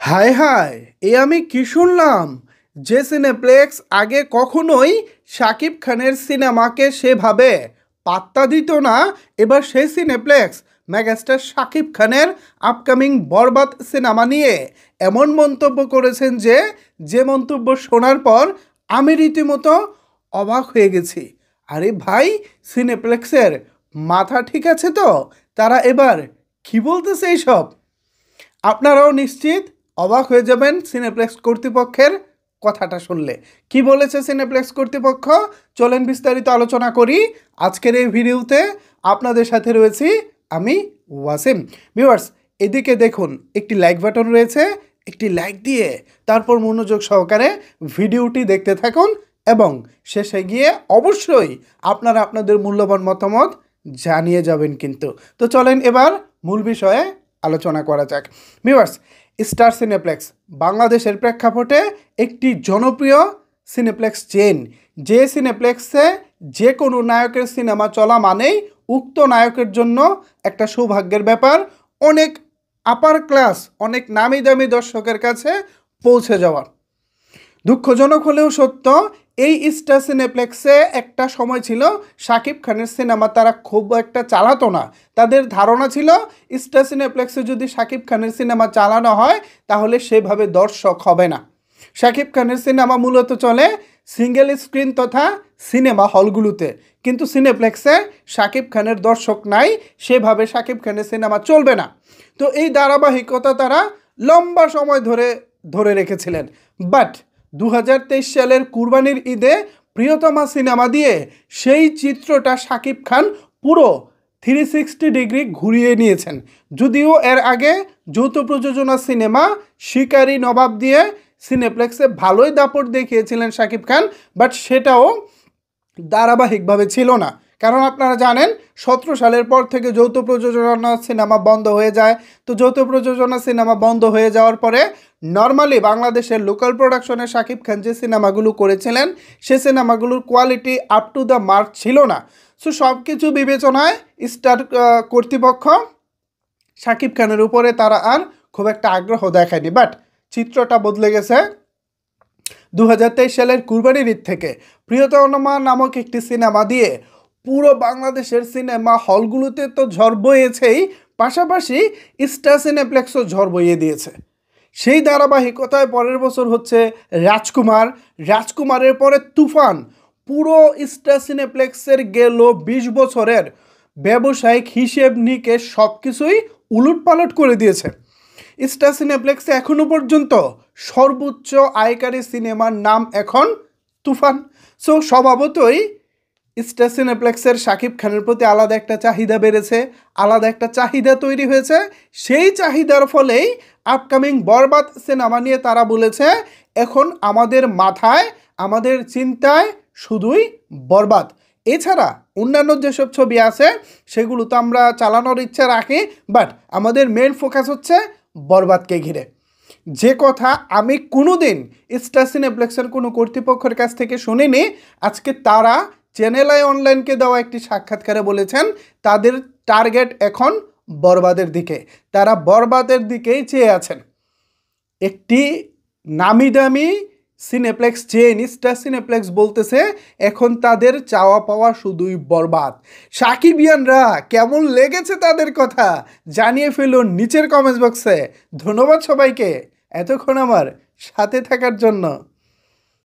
হায় হায়, এ আমি কি শুনলাম? যে সিনেপ্লেক্স আগে কখনোই শাকিব খানের সিনেমাকে সেভাবে পাত্তা দিত না, এবার সেই সিনেপ্লেক্স মেগাস্টার শাকিব খানের আপকামিং বরবাদ সিনেমা নিয়ে এমন মন্তব্য করেছেন যে মন্তব্য শোনার পর আমি রীতিমতো অবাক হয়ে গেছি। আরে ভাই, সিনেপ্লেক্সের মাথা ঠিক আছে তো? তারা এবার কি বলতেছে এইসব? আপনারাও নিশ্চিত অবাক হয়ে যাবেন সিনেপ্লেক্স কর্তৃপক্ষের কথাটা শুনলে। কি বলেছে সিনেপ্লেক্স কর্তৃপক্ষ? চলেন বিস্তারিত আলোচনা করি আজকের এই ভিডিওতে। আপনাদের সাথে রয়েছি আমি, ওয়াসিম। ভিউয়ার্স, এদিকে দেখুন একটি লাইক বাটন রয়েছে, একটি লাইক দিয়ে তারপর মনোযোগ সহকারে ভিডিওটি দেখতে থাকুন এবং শেষে গিয়ে অবশ্যই আপনারা আপনাদের মূল্যবান মতামত জানিয়ে যাবেন কিন্তু। তো চলেন এবার মূল বিষয়ে আলোচনা করা যাক। ভিউয়ার্স, স্টার সিনেপ্লেক্স বাংলাদেশের প্রেক্ষাপটে একটি জনপ্রিয় সিনেপ্লেক্স চেইন। যে সিনেপ্লেক্সে যে কোনো নায়কের সিনেমা চলা মানেই উক্ত নায়কের জন্য একটা সৌভাগ্যের ব্যাপার, অনেক আপার ক্লাস, অনেক নামি দামি দর্শকের কাছে পৌঁছে যাওয়া। দুঃখজনক হলেও সত্য, এই স্টার সিনেপ্লেক্সে একটা সময় ছিল শাকিব খানের সিনেমা তারা খুব একটা চালাতো না। তাদের ধারণা ছিল স্টার সিনেপ্লেক্সে যদি শাকিব খানের সিনেমা চালানো হয় তাহলে সেভাবে দর্শক হবে না। শাকিব খানের সিনেমা মূলত চলে সিঙ্গেল স্ক্রিন তথা সিনেমা হলগুলোতে, কিন্তু সিনেপ্লেক্সে শাকিব খানের দর্শক নাই, সেভাবে শাকিব খানের সিনেমা চলবে না। তো এই ধারাবাহিকতা তারা লম্বা সময় ধরে ধরে রেখেছিলেন। বাট 2023 সালের কুরবানির ঈদে প্রিয়তমা সিনেমা দিয়ে সেই চিত্রটা শাকিব খান পুরো 360 ডিগ্রি ঘুরিয়ে নিয়েছেন। যদিও এর আগে যৌথ প্রযোজনা সিনেমা শিকারি নবাব দিয়ে সিনেপ্লেক্সে ভালোই দাপট দেখিয়েছিলেন শাকিব খান, বাট সেটাও ধারাবাহিকভাবে ছিল না। কারণ আপনারা জানেন 17 সালের পর থেকে যৌথ প্রযোজনা সিনেমা বন্ধ হয়ে যায়। তো যৌথ প্রযোজনা সিনেমা বন্ধ হয়ে যাওয়ার পরে নর্মালি বাংলাদেশের লোকাল প্রোডাকশনে শাকিব খান যে সিনেমাগুলো করেছিলেন সে সিনেমাগুলোর quality up to the mark ছিল না। সো সব কিছু বিবেচনায় স্টার কর্তৃপক্ষ শাকিব খানের উপরে তারা আর খুব একটা আগ্রহ দেখায়নি। বাট চিত্রটা বদলে গেছে 2023 সালের কুরবানির ঈদ থেকে। প্রিয়তমা নামক একটি সিনেমা দিয়ে পুরো বাংলাদেশের সিনেমা হলগুলোতে তো ঝড় বইয়েছেই, পাশাপাশি স্টার সিনেপ্লেক্সও ঝড় বইয়ে দিয়েছে। সেই ধারাবাহিকতায় পরের বছর হচ্ছে রাজকুমারের পরে তুফান। পুরো স্টার সিনেপ্লেক্সের গেল 20 বছরের ব্যবসায়িক হিসেব নিকেশ সব কিছুই উলটপালট করে দিয়েছে। স্টার সিনেপ্লেক্সে এখনও পর্যন্ত সর্বোচ্চ আয়কারী সিনেমার নাম এখন তুফান। সো স্বভাবতই স্টার সিনেপ্লেক্সের শাকিব খানের প্রতি আলাদা একটা চাহিদা বেড়েছে, আলাদা একটা চাহিদা তৈরি হয়েছে। সেই চাহিদার ফলেই আপকামিং বরবাদ সিনেমা নিয়ে তারা বলেছে এখন আমাদের মাথায়, আমাদের চিন্তায় শুধুই বরবাদ। এছাড়া অন্যান্য যেসব ছবি আছে সেগুলো তো আমরা চালানোর ইচ্ছা রাখি, বাট আমাদের মেন ফোকাস হচ্ছে বরবাদকে ঘিরে। যে কথা আমি কোনোদিন স্টার সিনেপ্লেক্সের কোনো কর্তৃপক্ষের কাছ থেকে শুনিনি, আজকে তারা চ্যানেল আই অনলাইনকে দেওয়া একটি সাক্ষাৎকারে বলেছেন তাদের টার্গেট এখন বরবাদের দিকে, তারা বরবাদের দিকেই চেয়ে আছেন। একটি নামি দামি সিনেপ্লেক্স চেইন স্টার সিনেপ্লেক্স বলতেছে এখন তাদের চাওয়া পাওয়া শুধুই বরবাদ। সাকিবিয়ানরা কেমন লেগেছে তাদের কথা জানিয়ে ফেলুন নিচের কমেন্টস বক্সে। ধন্যবাদ সবাইকে এতক্ষণ আমার সাথে থাকার জন্য।